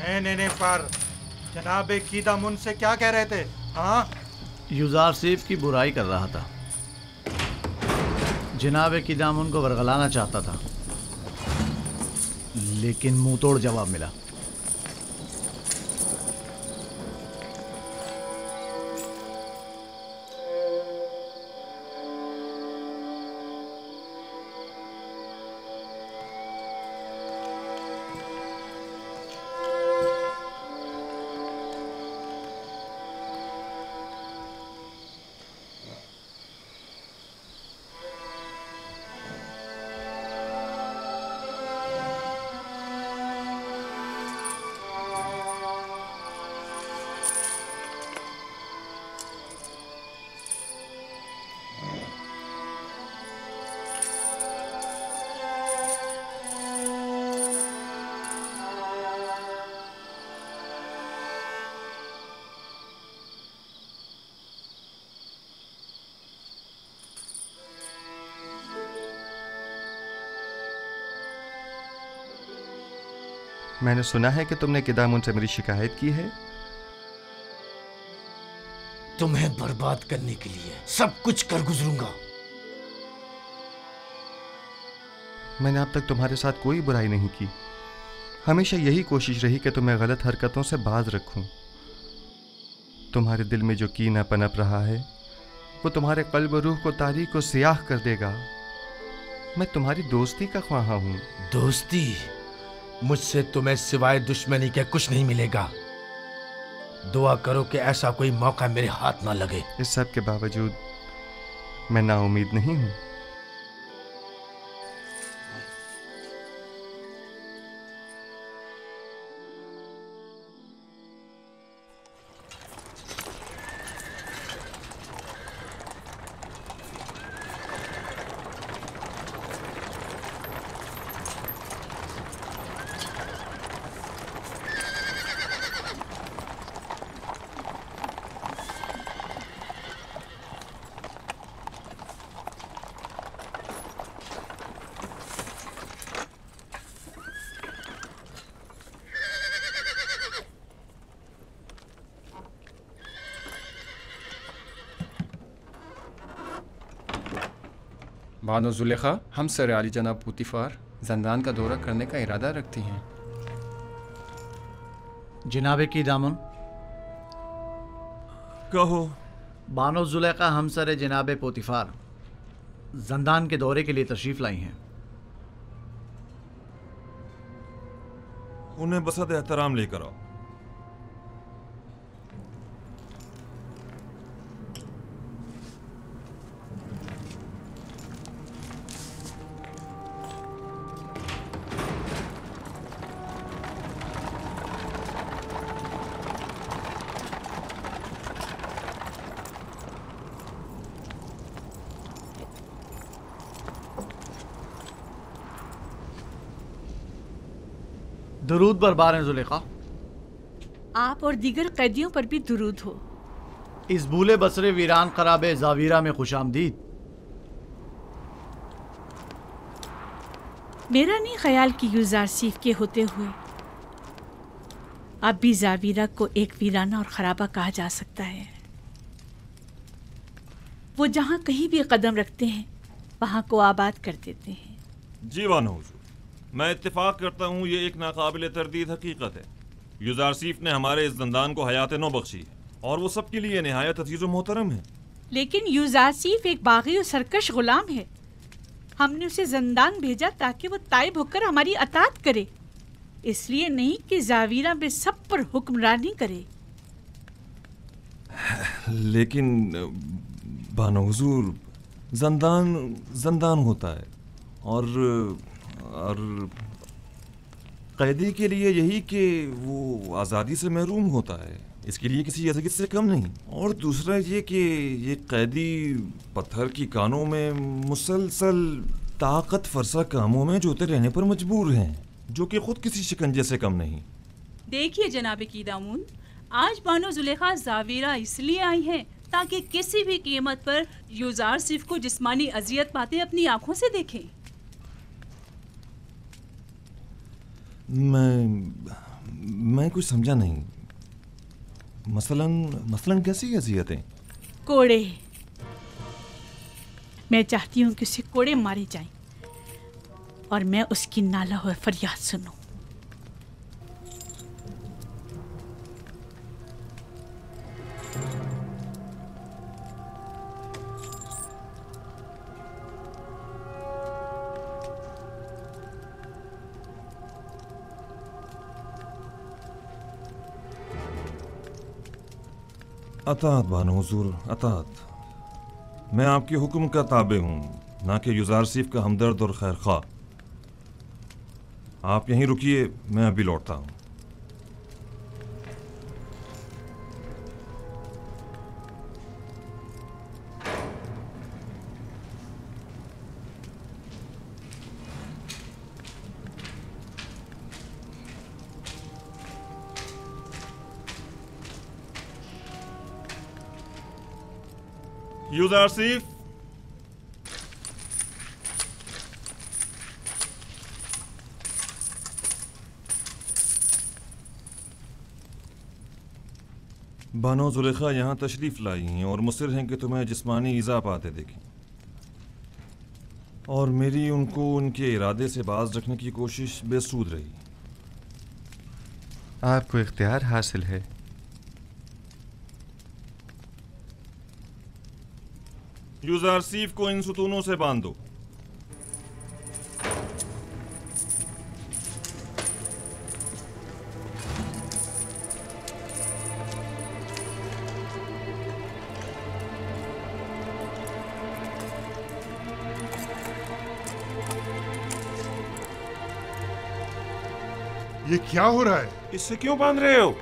नहीं पर जनाब कीदामुन से क्या कह रहे थे? हाँ, यूज़ार सीफ की बुराई कर रहा था। जनाब कीदामुन को वरगलाना चाहता था, लेकिन मुंह तोड़ जवाब मिला। मैंने सुना है कि तुमने कीदामुन से मेरी शिकायत की है। तुम्हें बर्बाद करने के लिए सब कुछ कर गुजरूंगा। मैंने अब तक तुम्हारे साथ कोई बुराई नहीं की। हमेशा यही कोशिश रही कि तुम्हें गलत हरकतों से बाज रखूं। तुम्हारे दिल में जो कीना पनप रहा है वो तुम्हारे कल्ब रूह को तारीक और सियाह कर देगा। मैं तुम्हारी दोस्ती का ख्वाहा हूं। दोस्ती? मुझसे तुम्हें सिवाय दुश्मनी के कुछ नहीं मिलेगा। दुआ करो कि ऐसा कोई मौका मेरे हाथ ना लगे। इस सब के बावजूद मैं नाउम्मीद नहीं हूं। बानो जुलेखा, हम सर आली जनाब पुतिफार जंदान का दौरा करने का इरादा रखती हैं। जनाब कीदामुन, कहो। बानो जुलेखा हमसर जनाब पोतिफार जंदान के दौरे के लिए तशरीफ लाई हैं। उन्हें बसत एहतराम लेकर आओ। दुरूद बरबार हैं जुलेखा। आप और दीगर कैदियों पर भी दुरूद हो। इस भूले बसरे वीरान खराबे जावीरा में खुशामदीद। मेरा नहीं ख्याल कि यूज़ार सीफ के होते हुए अब भी जावीरा को एक वीराना और खराबा कहा जा सकता है। वो जहाँ कहीं भी कदम रखते हैं वहाँ को आबाद कर देते हैं। जी बानो हुजूर, मैं इत्तेफाक करता हूँ, ये एक नाकाबिले तरदीद हकीकत है। यूज़ार सीफ ने हमारे इस जंदान को हयात नो बख्शी है और वो सबके लिए निहायत अजीज़ व मोहतरम है। लेकिन यूज़ार सीफ एक बागी और सरकश गुलाम है। हमने उसे जंदान भेजा ताकि वो ताइब होकर हमारी अतात करे, इसलिए नहीं कि जावीरा में सब पर हुक्मरानी करे। लेकिन बानो हुजूर, जंदान जंदान होता है और कैदी के लिए यही कि वो आज़ादी से महरूम होता है, इसके लिए किसी अज़ीज़ से कम नहीं। और दूसरा ये कि ये कैदी पत्थर की कानों में मुसलसल ताकत फरसा कामों में जोते रहने पर मजबूर हैं, जो कि खुद किसी शिकंजे से कम नहीं। देखिए जनाब कीदामुन, आज बानो जुलेखा जावीरा इसलिए आई हैं ताकि किसी भी कीमत पर यूज़ार सीफ को जिस्मानी अजियत पाते अपनी आंखों से देखें। मैं कुछ समझा नहीं। मसलन कैसी अजियतें? कोड़े। मैं चाहती हूँ कि उसे कोड़े मारे जाएं और मैं उसकी नाला हुआ फरियाद सुनूं। अतात बानो हुजूर, अतात। मैं आपके हुक्म का ताबे हूँ, ना कि युजारसीफ का हमदर्द और खैर खा। आप यहीं रुकिए, मैं अभी लौटता हूँ। युजारसीफ, बानो जुलेखा यहाँ तशरीफ लाई हैं और मुसिर हैं कि तुम्हें जिस्मानी ईज़ा पाते देखें, और मेरी उनको उनके इरादे से बाज रखने की कोशिश बेसूद रही। आपको इख्तियार हासिल है। युजारसीफ को इन सुतूनों से बांध दो। ये क्या हो रहा है? इससे क्यों बांध रहे हो?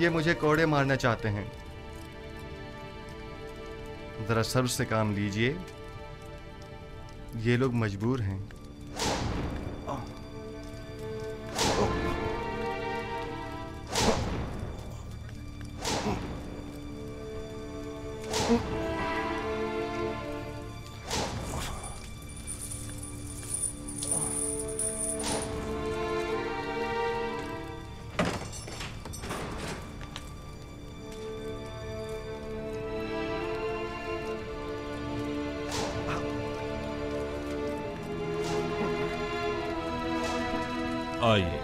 ये मुझे कोड़े मारना चाहते हैं। जरा सब्र से काम लीजिए, ये लोग मजबूर हैं। आइए।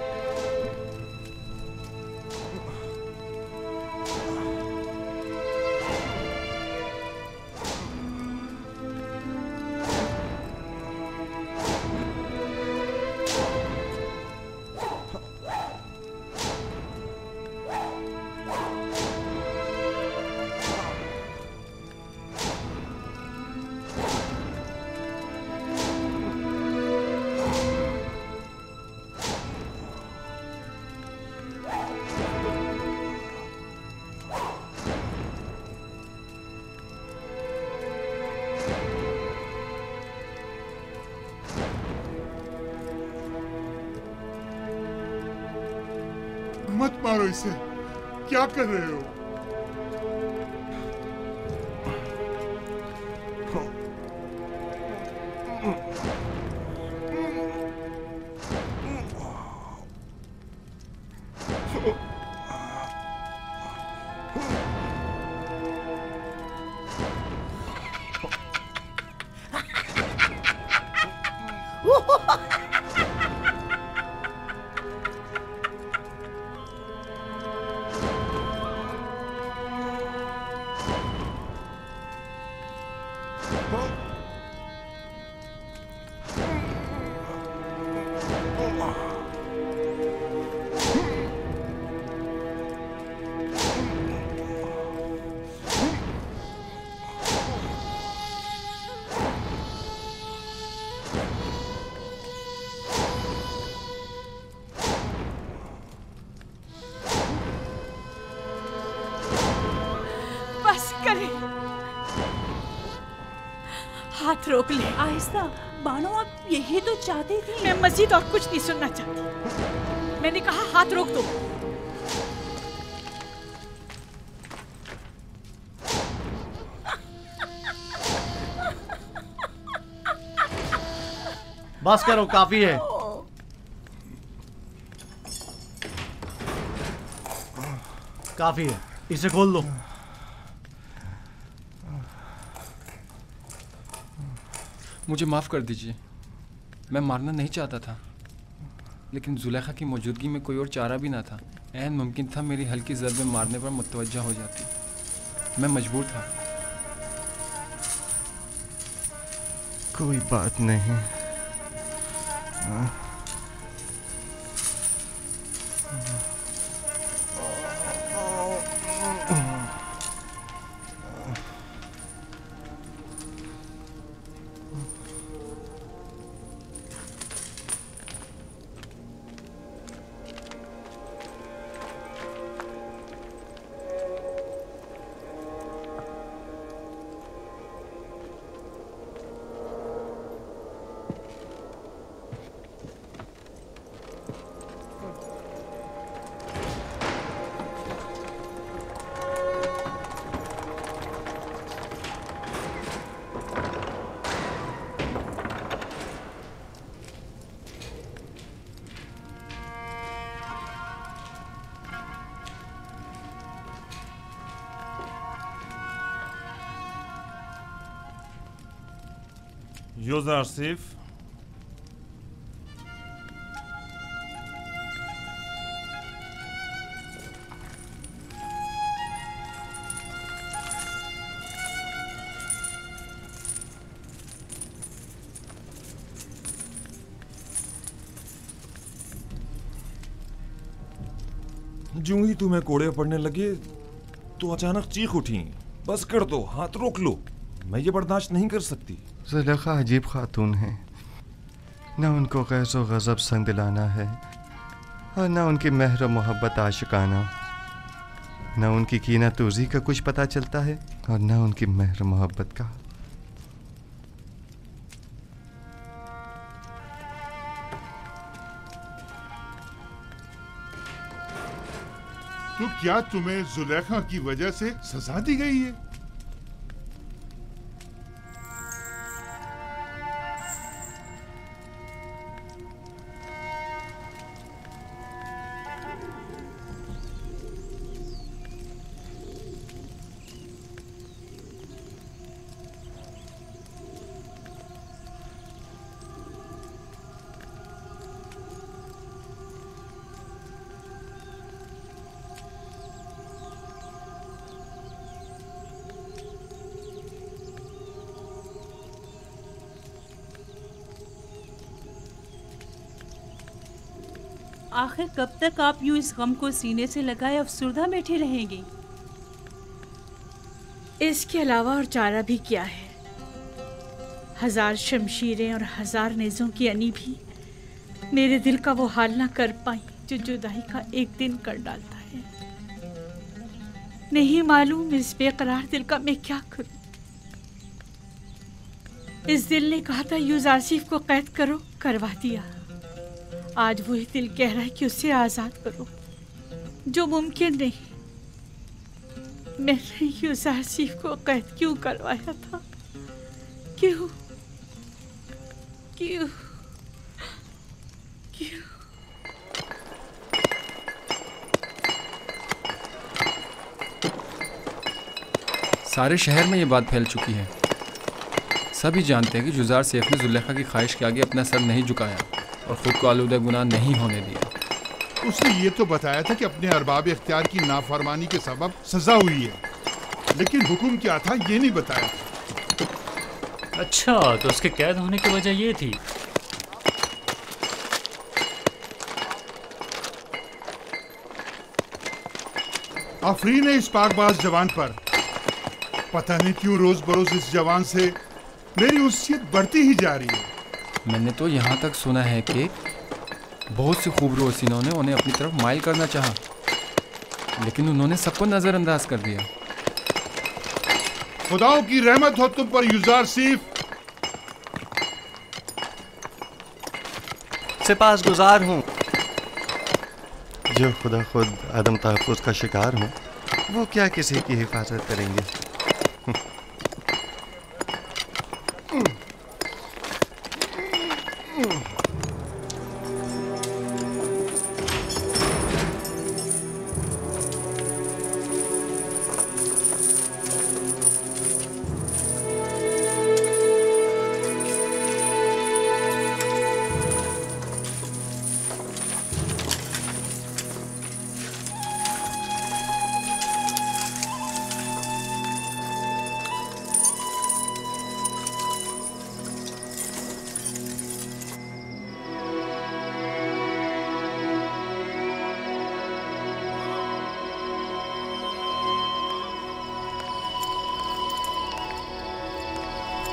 मत मारो इसे, क्या कर रहे हो? हाथ रोक ले। आहिस्ता। बानो, आप यही तो चाहती थी। मैं मजीद और कुछ नहीं सुनना चाहती। मैंने कहा हाथ रोक दो। बस करो, काफी है। काफी है, इसे खोल दो। मुझे माफ़ कर दीजिए, मैं मारना नहीं चाहता था, लेकिन जुलेखा की मौजूदगी में कोई और चारा भी ना था। ऐन मुमकिन था मेरी हल्की ज़रबे मारने पर मुतवज्जा हो जाती। मैं मजबूर था। कोई बात नहीं। यूज़र सिर्फ जूं ही तुम्हें कोड़े पड़ने लगे तो अचानक चीख उठी। बस कर दो, हाथ रोक लो, मैं ये बर्दाश्त नहीं कर सकती। ज़ुलेखा अजीब खातून है, न उनको ग़ैज़ो ग़ज़ब संग दिलाना है और न उनकी महर मोहब्बत आशिकाना, न उनकी कीना तूज़ी का कुछ पता चलता है और न उनकी महर मोहब्बत का। तो क्या तुम्हें जुलेखा की वजह से सजा दी गई है? आखिर कब तक आप यूं इस गम को सीने से लगाए अफसुर्दा बैठे रहेंगी? इसके अलावा और चारा भी क्या है? हजार शमशीरें और हजार नेज़ों की अनी भी मेरे दिल का वो हाल ना कर पाई जो जुदाई का एक दिन कर डालता है। नहीं मालूम इस बेकरार दिल का मैं क्या करूं। इस दिल ने कहा था यूज़ आसिफ को कैद करो, करवा दिया। आज वही दिल कह रहा है कि उसे आज़ाद करो, जो मुमकिन नहीं। मैंने यूज़ आसिफ को कैद क्यों करवाया था? क्यों क्यों क्यों? सारे शहर में ये बात फैल चुकी है। सभी जानते हैं कि जुज़ार सैफ ने जुलेखा की ख्वाहिश के आगे अपना सर नहीं झुकाया और ख़ुद को आलूदा गुनाह नहीं होने दिया। उसने ये तो बताया था कि अपने अरबाब इख्तियार की नाफरमानी के सबब सजा हुई है, लेकिन हुक्म क्या था ये नहीं बताया। अच्छा, तो उसके कैद होने की वजह ये थी। आफरीन है इस पाकबाज जवान पर। पता नहीं क्यों रोज बरोज इस जवान से मेरी उस्सियत बढ़ती ही जा रही है। मैंने तो यहाँ तक सुना है कि बहुत सी खूबरू हसीनों ने उन्हें अपनी तरफ माइल करना चाहा, लेकिन उन्होंने सबको नज़रअंदाज कर दिया। खुदाओं की रहमत हो तुम पर यूज़ार सिफ। सिपासगुजार हूँ। जो खुदा खुद आदम तहफ़्फ़ुज़ का शिकार हो, वो क्या किसी की हिफाजत करेंगे।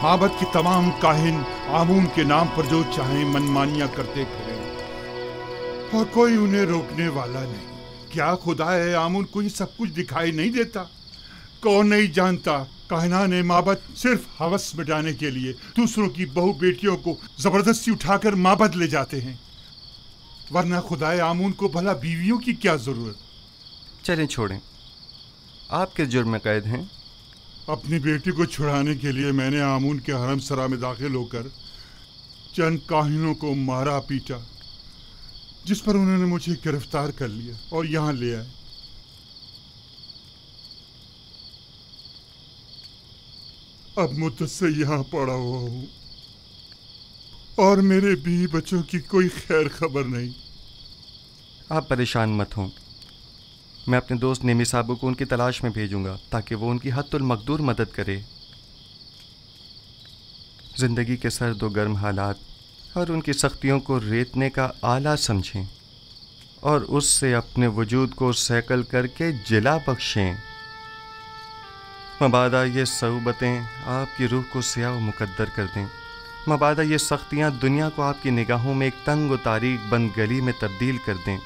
माबद के तमाम काहिन आमून के नाम पर जो चाहे मनमानियां करते फिरें और कोई उन्हें रोकने वाला नहीं। क्या खुदा है आमून को ये सब कुछ दिखाई नहीं देता? कौन नहीं जानता काहिनाने माबद सिर्फ हवस मिटाने के लिए दूसरों की बहू बेटियों को जबरदस्ती उठाकर माबद ले जाते हैं, वरना खुदाए आमून को भला बीवियों की क्या जरूरत। चलें छोड़ें, आप किस जुर्म में कैद हैं? अपनी बेटी को छुड़ाने के लिए मैंने आमून के हरम सरा में दाखिल होकर चंद काहिनों को मारा पीटा, जिस पर उन्होंने मुझे गिरफ्तार कर लिया और यहाँ ले आए। अब मुझसे यहाँ पड़ा हुआ हूँ और मेरे बीवी बच्चों की कोई खैर खबर नहीं। आप परेशान मत हों, मैं अपने दोस्त नेमी साहब को उनकी तलाश में भेजूंगा ताकि वो उनकी हद्दुल मकदूर मदद करे। ज़िंदगी के सर्द व गर्म हालात और उनकी सख्तियों को रेतने का आला समझें और उससे अपने वजूद को सैकल करके जिला बख्शें। मबादा ये सऊबतें आपकी रूह को स्याह व मुकद्दर कर दें। मबादा ये सख्तियाँ दुनिया को आपकी निगाहों में एक तंग व तारीक बंद गली में तब्दील कर दें।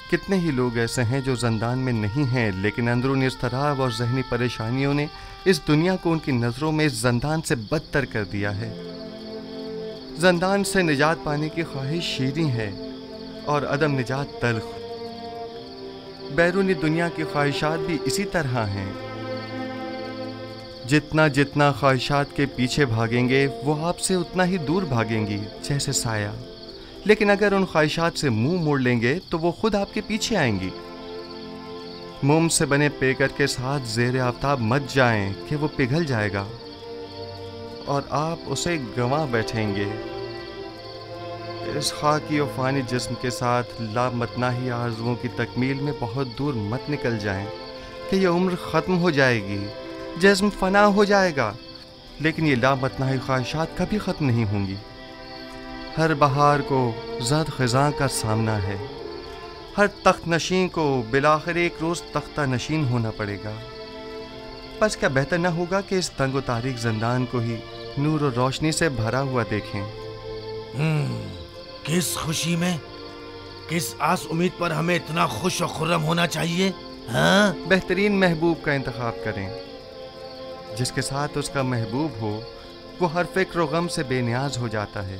कितने ही लोग ऐसे हैं जो ज़ंदान में नहीं हैं, लेकिन अंदरूनी इज़्तिराब और ज़हनी परेशानियों ने इस दुनिया को उनकी नज़रों में इस ज़ंदान से बदतर कर दिया है। ज़ंदान से निजात पाने की ख्वाहिश शीरीं है और अदम निजात तल्ख। बैरूनी दुनिया की ख्वाहिशात भी इसी तरह हैं। जितना जितना ख्वाहिशात के पीछे भागेंगे वो आपसे उतना ही दूर भागेंगी, जैसे साया। लेकिन अगर उन ख्वाहिशात से मुंह मोड़ लेंगे तो वो खुद आपके पीछे आएंगी। मोम से बने पेकर के साथ ज़ेरे आफ्ताब मत जाएं कि वो पिघल जाएगा और आप उसे गंवा बैठेंगे। इस खाकी और फ़ानी जिस्म के साथ लामतनाही आरज़ुओं की तकमील में बहुत दूर मत निकल जाएं कि यह उम्र ख़त्म हो जाएगी, जिस्म फ़ना हो जाएगा, लेकिन ये लामतनाही ख्वाहिशात कभी ख़त्म नहीं होंगी। हर बहार को ज़द ख़िज़ां का सामना है। हर तख्त नशीन को बिलाखिर एक रोज़ तख्ता नशीन होना पड़ेगा। बस क्या बेहतर न होगा कि इस तंग व तारीक ज़ंदान को ही नूर और रोशनी से भरा हुआ देखें? किस खुशी में, किस आस उम्मीद पर हमें इतना खुश और खुर्रम होना चाहिए? हाँ? बेहतरीन महबूब का इंतखाब करें। जिसके साथ उसका महबूब हो वो हर फिक्र व गम से बेनियाज हो जाता है।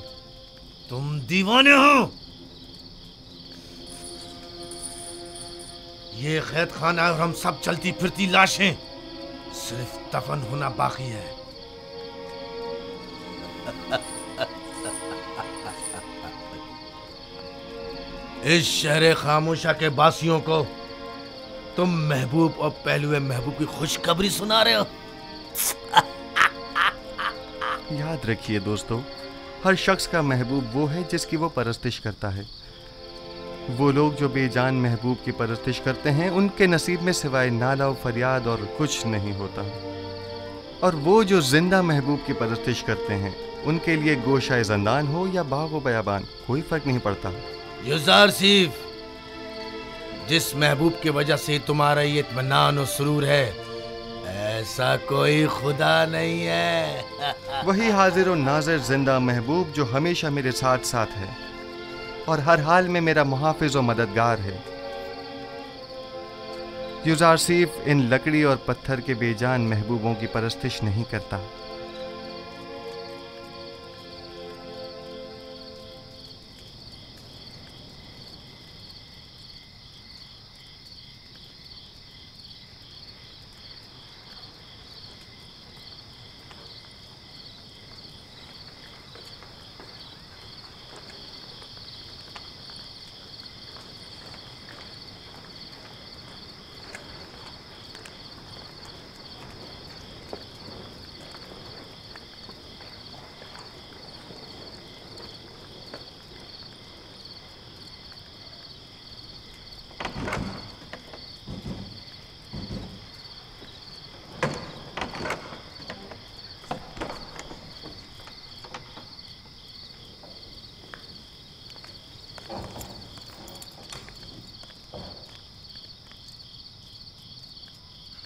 तुम दीवाने हो। ये कैद खाना और हम सब चलती फिरती लाशें, सिर्फ दफन होना बाकी है। इस शहर खामोशा के बासियों को तुम महबूब और पहलुए महबूब की खुशखबरी सुना रहे हो। याद रखिए दोस्तों, हर शख्स का महबूब वो है जिसकी वो परस्तिश करता है। वो लोग जो बेजान महबूब की परस्तिश करते हैं उनके नसीब में सिवाय नाला और फरियाद और कुछ नहीं होता, और वो जो जिंदा महबूब की परस्तिश करते हैं उनके लिए गोशा ज़ंदान हो या बाग व बयाबान कोई फर्क नहीं पड़ता। युज़ार सीफ, जिस महबूब की वजह से तुम्हारा ये इत्मीनान और सुरूर है, ऐसा कोई खुदा नहीं है। वही हाजिर और नाज़िर जिंदा महबूब जो हमेशा मेरे साथ साथ है और हर हाल में मेरा मुहाफिज और मददगार है। युज़ार सीफ इन लकड़ी और पत्थर के बेजान महबूबों की परस्तिश नहीं करता।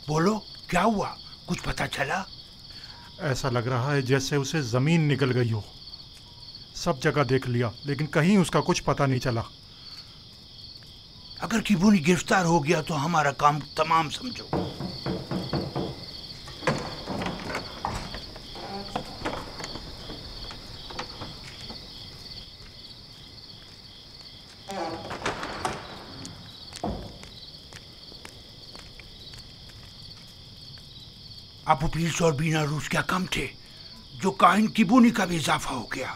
बोलो, क्या हुआ? कुछ पता चला? ऐसा लग रहा है जैसे उसे जमीन निकल गई हो। सब जगह देख लिया लेकिन कहीं उसका कुछ पता नहीं चला। अगर किबूनी गिरफ्तार हो गया तो हमारा काम तमाम समझो। अबू पील्स और बीना रूस क्या कम थे जो काहिन किबूनी का भी इजाफा हो गया।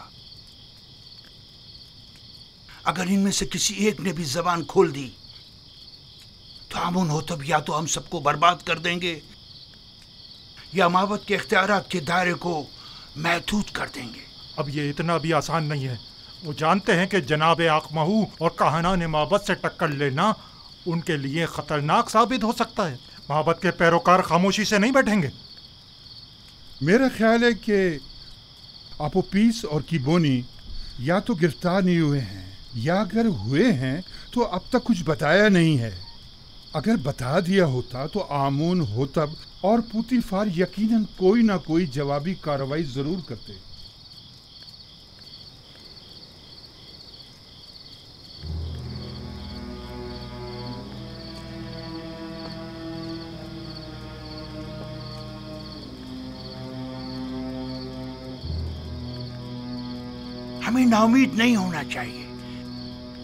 अगर इनमें से किसी एक ने भी जबान खोल दी तो आमून हो तब या तो हम सबको बर्बाद कर देंगे या माबद के इख्तियारात के दायरे को महदूद कर देंगे। अब ये इतना भी आसान नहीं है। वो जानते हैं कि जनाब आकमहू और कहानान माबद से टक्कर लेना उनके लिए खतरनाक साबित हो सकता है। माबद के पैरोकार खामोशी से नहीं बैठेंगे। मेरा ख्याल है कि अपोपीस और किबोनी या तो गिरफ्तार नहीं हुए हैं या अगर हुए हैं तो अब तक कुछ बताया नहीं है। अगर बता दिया होता तो आमून होतब और पुतीफार यकीनन कोई ना कोई जवाबी कार्रवाई जरूर करते। हमें नाउमीद नहीं होना चाहिए।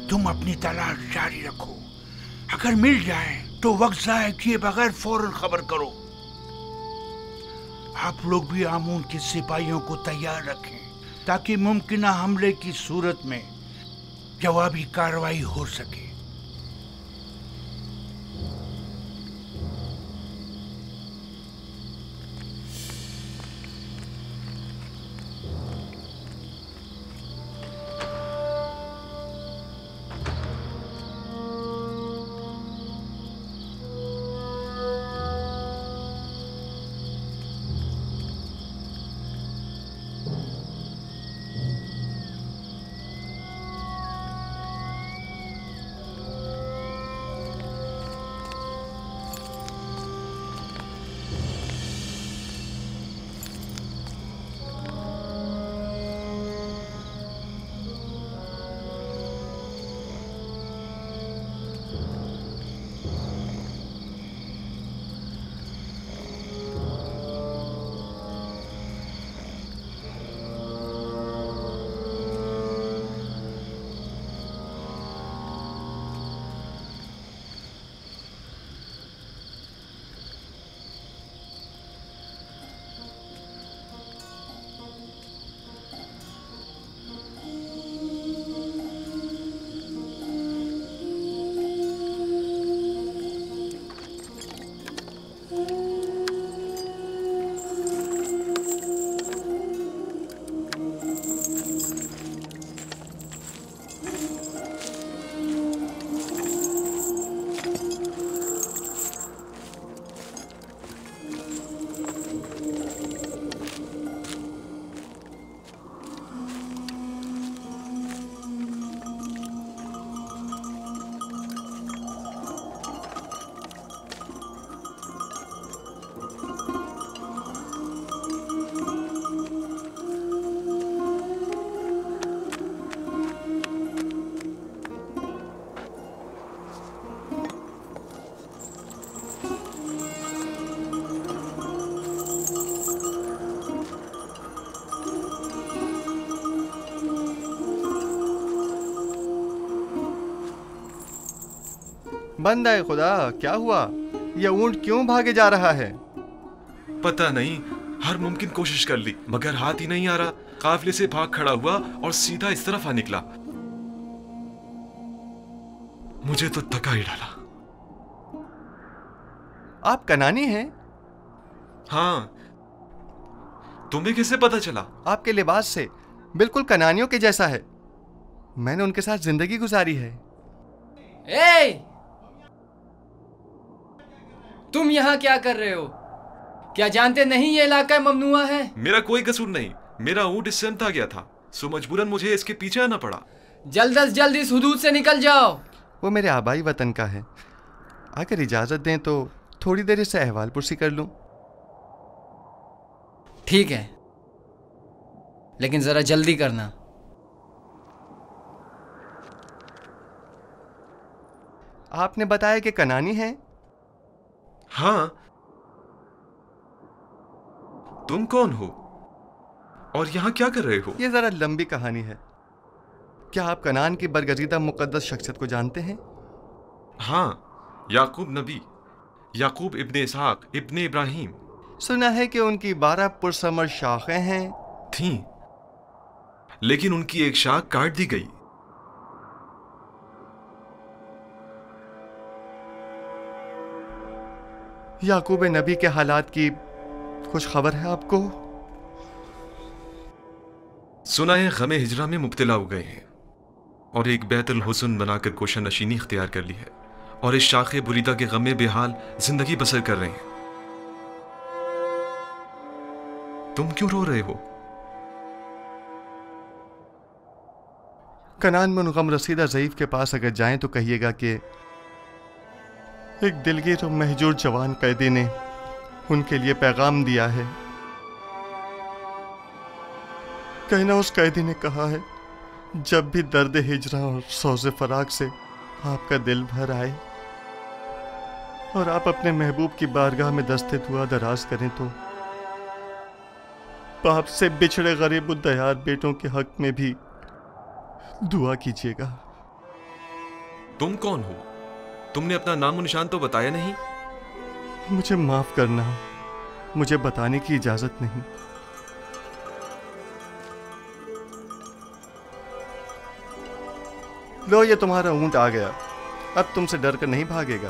तुम अपनी तलाश जारी रखो। अगर मिल जाए तो वक्त जाया किए बगैर फौरन खबर करो। आप लोग भी आमून के सिपाहियों को तैयार रखें ताकि मुमकिना हमले की सूरत में जवाबी कार्रवाई हो सके। बंद है खुदा, क्या हुआ? यह ऊंट क्यों भागे जा रहा है? पता नहीं, हर मुमकिन कोशिश कर ली मगर हाथ ही नहीं आ रहा। काफिले से भाग खड़ा हुआ और सीधा इस तरफ आ निकला। मुझे तो थका ही डाला। आप कनानी हैं? हाँ, तुम्हें कैसे पता चला? आपके लिबास से बिल्कुल कनानियों के जैसा है। मैंने उनके साथ जिंदगी गुजारी है। ए! तुम यहाँ क्या कर रहे हो? क्या जानते नहीं ये इलाका ममनुआ है? मेरा कोई कसूर नहीं, मेरा ऊंट इससे अनता गया था, सो मजबूरन मुझे इसके पीछे आना पड़ा। जल्द अज जल्द इस हुदूद से निकल जाओ। वो मेरे आबाई वतन का है। अगर इजाजत दें तो थोड़ी देर इससे अहवाल पुरसी कर लूं। ठीक है, लेकिन जरा जल्दी करना। आपने बताया कि कनानी है? हाँ। तुम कौन हो और यहाँ क्या कर रहे हो? ये जरा लंबी कहानी है। क्या आप कनान की बरगजीदा मुकद्दस शख्सियत को जानते हैं? हाँ, याकूब नबी, याकूब इब्ने इसहाक इब्ने इब्राहिम। सुना है कि उनकी 12 पुरसमर शाखें हैं। थीं, लेकिन उनकी एक शाख काट दी गई। याकूब नबी के हालात की कुछ खबर है आपको? सुना है गमे हिजरा में मुब्तला हो गए हैं और एक बैतुल हुस्न बनाकर कोशा नशीनी इख्तियार कर ली है और इस शाखे बुरीदा के गम में बेहाल जिंदगी बसर कर रहे हैं। तुम क्यों रो रहे हो? कनान में उन गम रसीदा ज़ईफ के पास अगर जाएं तो कहिएगा कि एक दिलगीर और महजूर जवान कैदी ने उनके लिए पैगाम दिया है। कहना उस कैदी ने कहा है, जब भी दर्द हिजरा और सौज़े फराक से आपका दिल भर आए और आप अपने महबूब की बारगाह में दस्ते दुआ दराज करें तो बाप से बिछड़े गरीब दयार बेटों के हक में भी दुआ कीजिएगा। तुम कौन हो? तुमने अपना नामो निशान तो बताया नहीं। मुझे माफ करना, मुझे बताने की इजाजत नहीं। लो, ये तुम्हारा ऊंट आ गया, अब तुमसे डर कर नहीं भागेगा।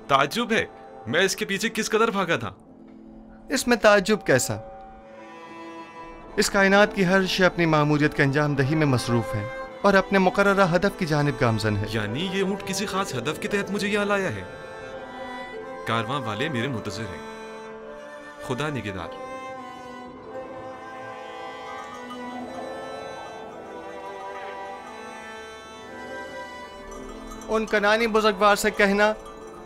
ताज्जुब है, मैं इसके पीछे किस कदर भागा था। इसमें ताज्जुब कैसा? इस कायनात की हर शय अपनी मामूलियत के अंजाम दही में मसरूफ है और अपने मुकर्ररा हदफ की जानिब गामजन है। यानी ये ऊंट किसी खास हदफ के तहत मुझे यहाँ लाया है। कारवां वाले मेरे मुंतज़िर हैं। खुदा निगहदार। उन कनानी बुजुर्गवार से कहना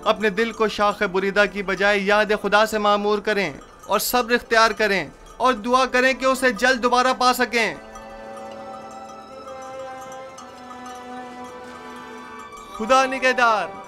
अपने दिल को शाख बुरीदा की बजाय याद खुदा से मामूर करें और सब्र इख्तियार करें और दुआ करें कि उसे जल्द दोबारा पा सकें। खुदा निगहदार।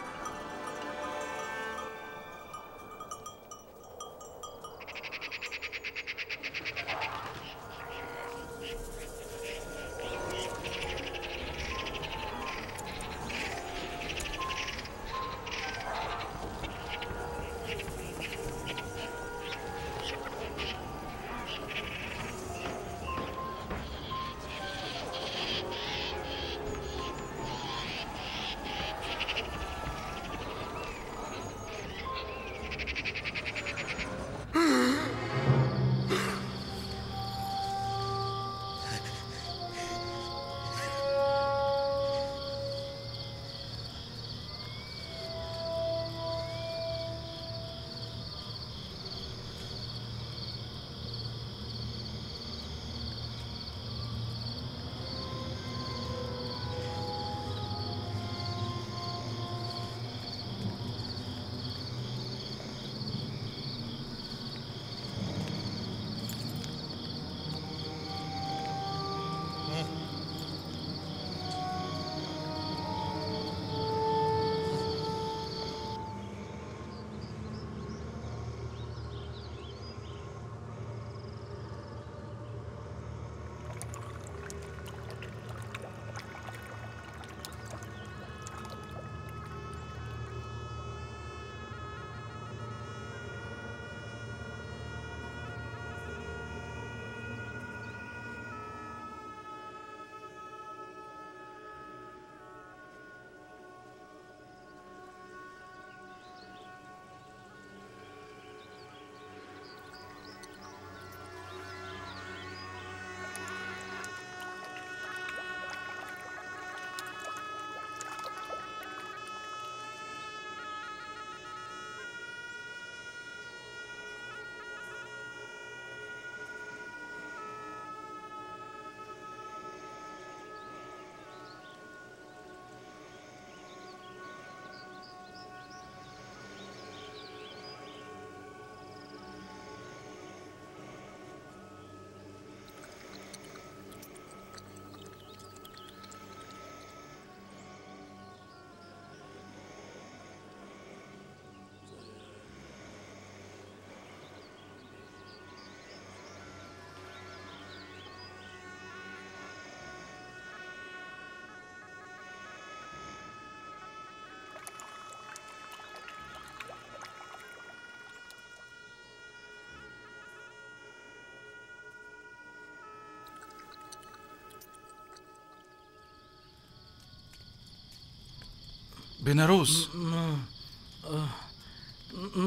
बेनारोस,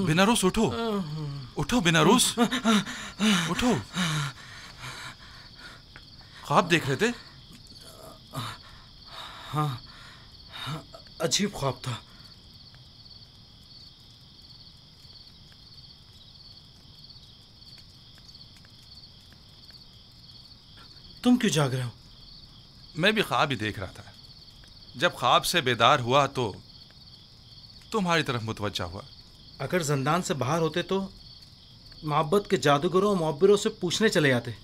बेनारोस उठो, उठो बेनारोस, उठो। ख्वाब देख रहे थे? हाँ, अजीब ख्वाब था। तुम क्यों जाग रहे हो? मैं भी ख्वाब ही देख रहा था। जब ख्वाब से बेदार हुआ तो तुम्हारी तरफ मुतवज्जा हुआ। अगर जिंदान से बाहर होते तो मोहब्बत के जादूगरों और मुअब्बिरों से पूछने चले जाते,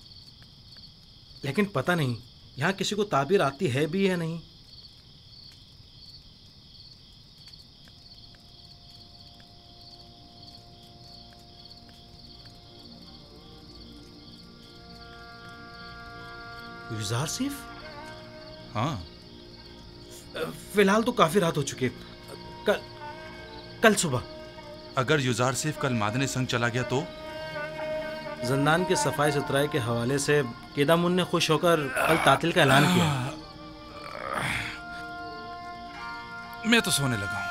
लेकिन पता नहीं यहाँ किसी को ताबीर आती है भी या नहीं। युजार सिफ? हाँ, फिलहाल तो काफी रात हो चुकी। कल सुबह अगर युजार सिफ कल मादने संग चला गया तो? जिंदान के सफाई सुथराई के हवाले से केदामुन ने खुश होकर कल तातिल का ऐलान किया। मैं तो सोने लगा हूं।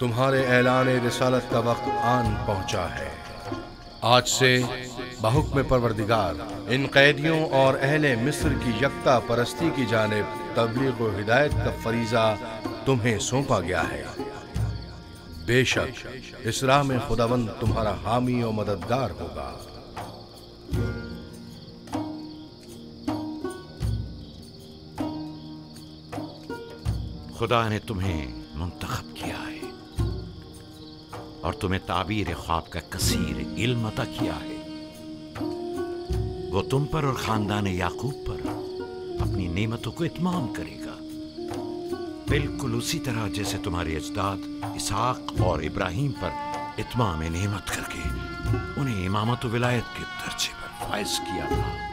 तुम्हारे ऐलान रिसालत का वक्त आन पहुंचा है। आज से बहुक्म परवरदिगार इन कैदियों और अहले मिस्र की यकता परस्ती की जानिब तबलीग व हिदायत का फरीजा तुम्हें सौंपा गया है। बेशक इस राह में खुदावंद तुम्हारा हामी और मददगार होगा। खुदा ने तुम्हें मुंतखब किया है और तुम्हें ताबीर ख्वाब का कसीर इल्म अता किया है। वो तुम पर और खानदान याकूब पर अपनी नेमतों को इत्माम करेगा, बिल्कुल उसी तरह जैसे तुम्हारे अजदाद इसहाक और इब्राहिम पर इत्माम नेमत करके उन्हें इमामत व विलायत के दर्जे पर फाइज किया था।